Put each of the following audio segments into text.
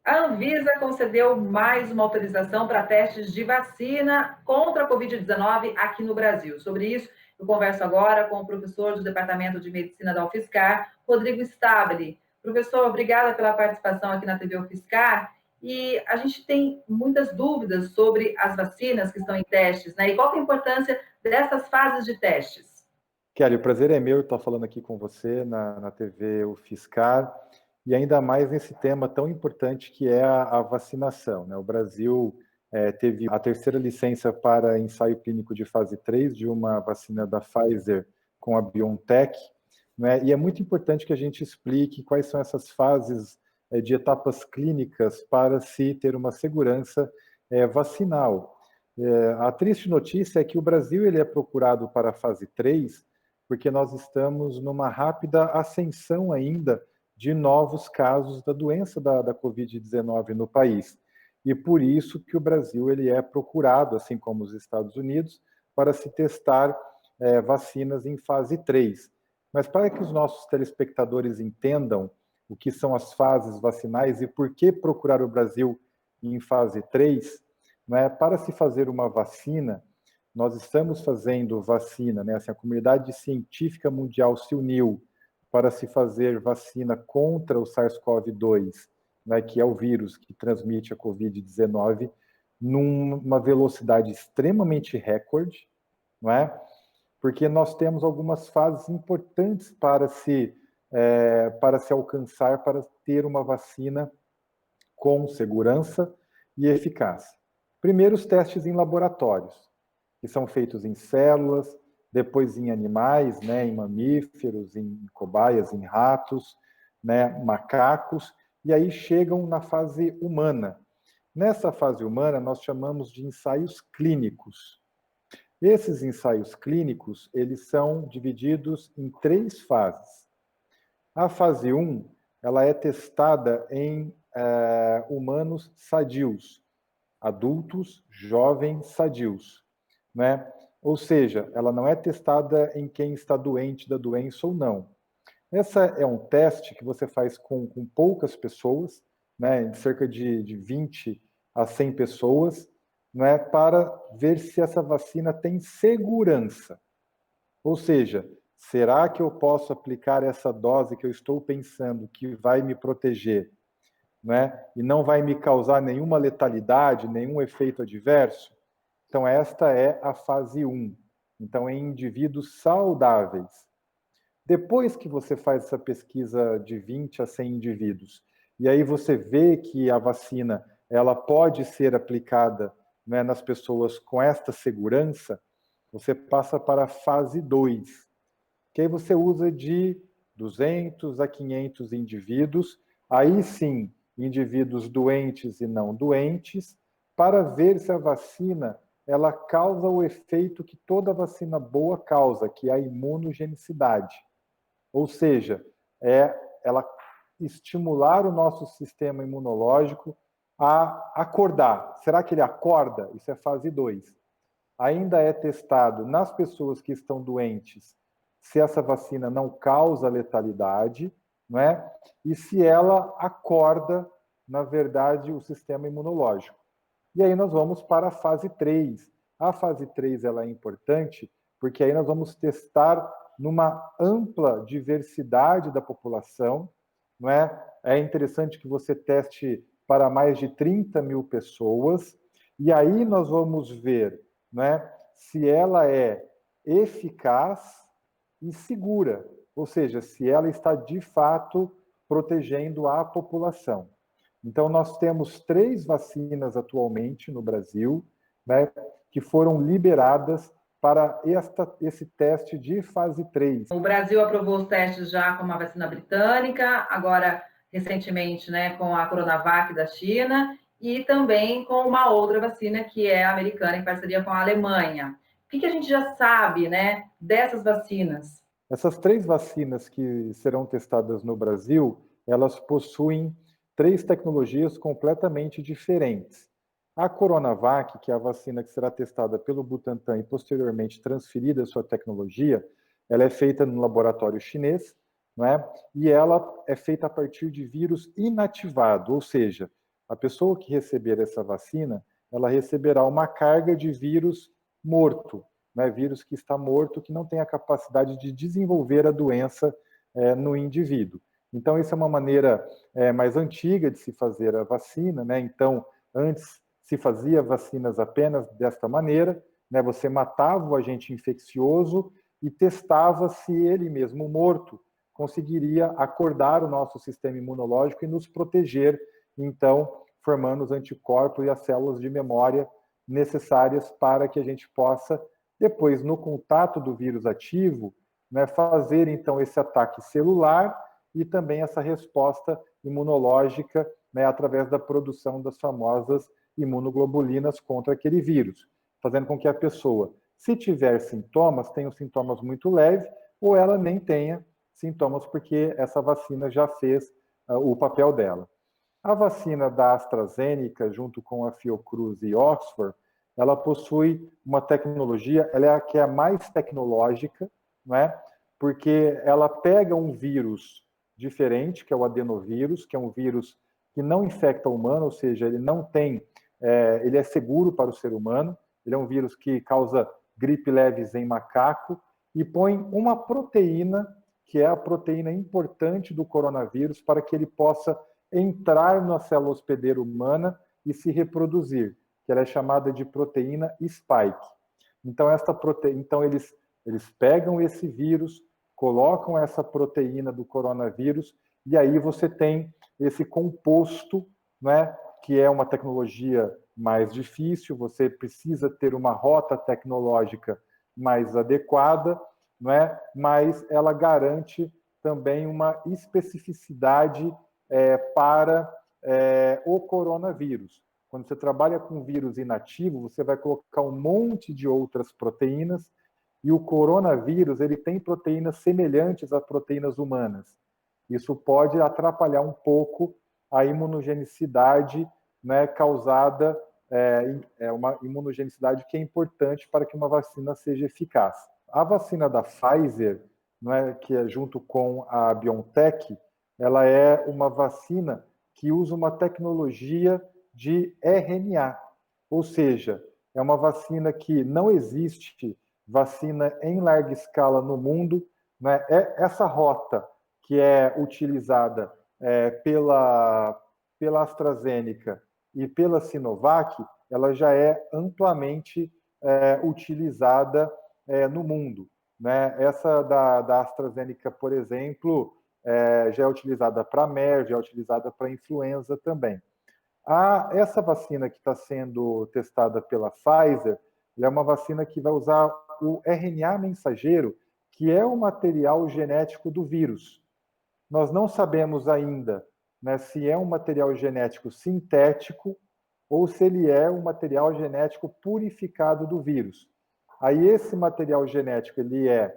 A Anvisa concedeu mais uma autorização para testes de vacina contra a Covid-19 aqui no Brasil. Sobre isso, eu converso agora com o professor do Departamento de Medicina da UFSCar, Rodrigo Stabile. Professor, obrigada pela participação aqui na TV UFSCar. E a gente tem muitas dúvidas sobre as vacinas que estão em testes, né? E qual é a importância dessas fases de testes? Kelly, o prazer é meu estar falando aqui com você na TV UFSCar, e ainda mais nesse tema tão importante que é a vacinação, né? O Brasil teve a terceira licença para ensaio clínico de fase 3 de uma vacina da Pfizer com a BioNTech, né? E é muito importante que a gente explique quais são essas fases de etapas clínicas para se ter uma segurança vacinal. A triste notícia é que o Brasil ele é procurado para a fase 3 porque nós estamos numa rápida ascensão ainda de novos casos da doença da Covid-19 no país. E por isso que o Brasil ele é procurado, assim como os Estados Unidos, para se testar vacinas em fase 3. Mas para que os nossos telespectadores entendam o que são as fases vacinais e por que procurar o Brasil em fase 3, né, para se fazer uma vacina, nós estamos fazendo vacina, né? Assim, a comunidade científica mundial se uniu para se fazer vacina contra o SARS-CoV-2, né, que é o vírus que transmite a Covid-19, numa velocidade extremamente recorde, não é? Porque nós temos algumas fases importantes para se alcançar, para ter uma vacina com segurança e eficácia. Primeiro, os testes em laboratórios, que são feitos em células, depois em animais, né, em mamíferos, em cobaias, em ratos, né, macacos, e aí chegam na fase humana. Nessa fase humana, nós chamamos de ensaios clínicos. Esses ensaios clínicos, eles são divididos em 3 fases. A fase 1, ela é testada em humanos sadios, adultos, jovens, sadios, né? Ou seja, ela não é testada em quem está doente da doença ou não. Essa é um teste que você faz com poucas pessoas, né, cerca de 20 a 100 pessoas, né, para ver se essa vacina tem segurança. Ou seja, será que eu posso aplicar essa dose que eu estou pensando que vai me proteger, né, e não vai me causar nenhuma letalidade, nenhum efeito adverso? Então, esta é a fase 1. Então, em indivíduos saudáveis. Depois que você faz essa pesquisa de 20 a 100 indivíduos, e aí você vê que a vacina ela pode ser aplicada, né, nas pessoas com esta segurança, você passa para a fase 2, que aí você usa de 200 a 500 indivíduos, aí sim, indivíduos doentes e não doentes, para ver se a vacina ela causa o efeito que toda vacina boa causa, que é a imunogenicidade. Ou seja, ela estimular o nosso sistema imunológico a acordar. Será que ele acorda? Isso é fase 2. Ainda é testado nas pessoas que estão doentes se essa vacina não causa letalidade, não é? E se ela acorda, na verdade, o sistema imunológico. E aí nós vamos para a fase 3. A fase 3 ela é importante porque aí nós vamos testar numa ampla diversidade da população, não é? É interessante que você teste para mais de 30 mil pessoas, e aí nós vamos ver, né, se ela é eficaz e segura, ou seja, se ela está de fato protegendo a população. Então, nós temos 3 vacinas atualmente no Brasil, né, que foram liberadas para esse teste de fase 3. O Brasil aprovou os testes já com uma vacina britânica, agora recentemente, né, com a Coronavac da China e também com uma outra vacina que é a americana em parceria com a Alemanha. O que a gente já sabe, né, dessas vacinas? Essas 3 vacinas que serão testadas no Brasil, elas possuem 3 tecnologias completamente diferentes. A Coronavac, que é a vacina que será testada pelo Butantan e posteriormente transferida a sua tecnologia, ela é feita no laboratório chinês, não é? E ela é feita a partir de vírus inativado, ou seja, A pessoa que receber essa vacina, ela receberá uma carga de vírus morto, né? Vírus que está morto, que não tem a capacidade de desenvolver a doença no indivíduo. Então, isso é uma maneira mais antiga de se fazer a vacina, né? Então, antes se fazia vacinas apenas desta maneira, né? Você matava o agente infeccioso e testava se ele mesmo morto conseguiria acordar o nosso sistema imunológico e nos proteger, então, formando os anticorpos e as células de memória necessárias para que a gente possa, depois, no contato do vírus ativo, né, fazer, então, esse ataque celular e também essa resposta imunológica, né, através da produção das famosas imunoglobulinas contra aquele vírus, fazendo com que a pessoa, se tiver sintomas, tenha sintomas muito leves, ou ela nem tenha sintomas, porque essa vacina já fez o papel dela. A vacina da AstraZeneca, junto com a Fiocruz e Oxford, ela possui uma tecnologia, ela é a que é a mais tecnológica, não é? Porque ela pega um vírus diferente, que é o adenovírus, que é um vírus que não infecta o humano, ou seja, ele não tem, ele é seguro para o ser humano, ele é um vírus que causa gripe leves em macaco, e põe uma proteína, que é a proteína importante do coronavírus, para que ele possa entrar na célula hospedeira humana e se reproduzir, que ela é chamada de proteína spike. Então, eles pegam esse vírus, colocam essa proteína do coronavírus, e aí você tem esse composto, né, que é uma tecnologia mais difícil, você precisa ter uma rota tecnológica mais adequada, né, mas ela garante também uma especificidade para o coronavírus. Quando você trabalha com vírus inativo, você vai colocar um monte de outras proteínas, e o coronavírus ele tem proteínas semelhantes às proteínas humanas. Isso pode atrapalhar um pouco a imunogenicidade, né, causada, uma imunogenicidade que é importante para que uma vacina seja eficaz. A vacina da Pfizer, né, que é junto com a BioNTech, ela é uma vacina que usa uma tecnologia de RNA, ou seja, é uma vacina que não existe vacina em larga escala no mundo, né? Essa rota que é utilizada pela AstraZeneca e pela Sinovac, ela já é amplamente utilizada no mundo, né? Essa da AstraZeneca, por exemplo, já é utilizada para MERS, já é utilizada para influenza também. Essa vacina que está sendo testada pela Pfizer, é uma vacina que vai usar o RNA mensageiro, que é o material genético do vírus. Nós não sabemos ainda, né, se é um material genético sintético ou se ele é um material genético purificado do vírus. Aí esse material genético ele é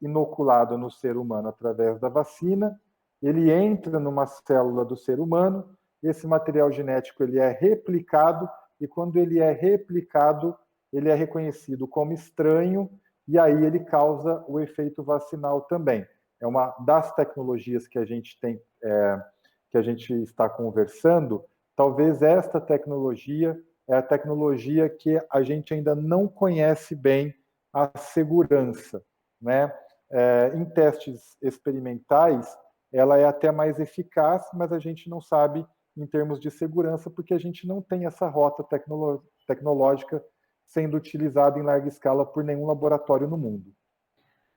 inoculado no ser humano através da vacina, ele entra numa célula do ser humano, esse material genético ele é replicado, e quando ele é replicado, ele é reconhecido como estranho, e aí ele causa o efeito vacinal também. É uma das tecnologias que a gente tem, que a gente está conversando. Talvez esta tecnologia é a tecnologia que a gente ainda não conhece bem a segurança, né? Em testes experimentais, ela é até mais eficaz, mas a gente não sabe em termos de segurança, porque a gente não tem essa rota tecnológica sendo utilizada em larga escala por nenhum laboratório no mundo.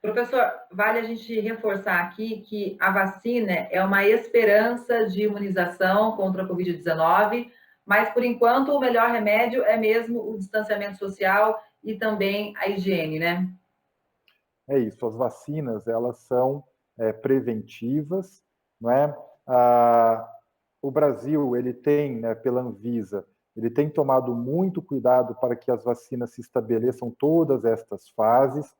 Professor, vale a gente reforçar aqui que a vacina é uma esperança de imunização contra a Covid-19, mas, por enquanto, o melhor remédio é mesmo o distanciamento social e também a higiene, né? É isso, as vacinas, elas são preventivas, não é? O Brasil, ele tem, né, pela Anvisa, ele tem tomado muito cuidado para que as vacinas se estabeleçam todas estas fases.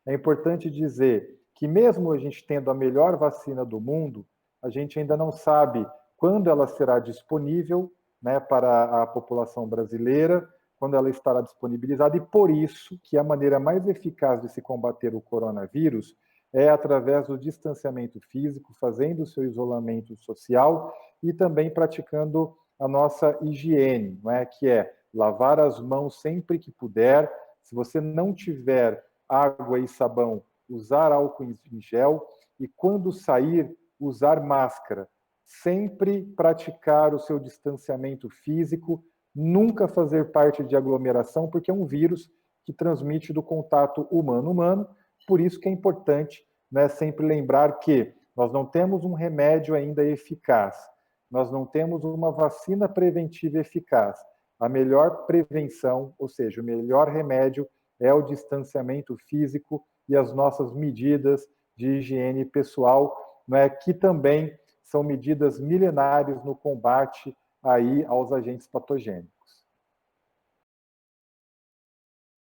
É importante dizer que mesmo a gente tendo a melhor vacina do mundo, a gente ainda não sabe quando ela será disponível, né, para a população brasileira, quando ela estará disponibilizada, e por isso que a maneira mais eficaz de se combater o coronavírus é através do distanciamento físico, fazendo o seu isolamento social e também praticando a nossa higiene, não é? Que é lavar as mãos sempre que puder. Se você não tiver água e sabão, usar álcool em gel e, quando sair, usar máscara. Sempre praticar o seu distanciamento físico, nunca fazer parte de aglomeração, porque é um vírus que transmite do contato humano-humano. Por isso que é importante, né, sempre lembrar que nós não temos um remédio ainda eficaz, nós não temos uma vacina preventiva eficaz. A melhor prevenção, ou seja, o melhor remédio é o distanciamento físico e as nossas medidas de higiene pessoal, né, que também são medidas milenares no combate aí aos agentes patogênicos.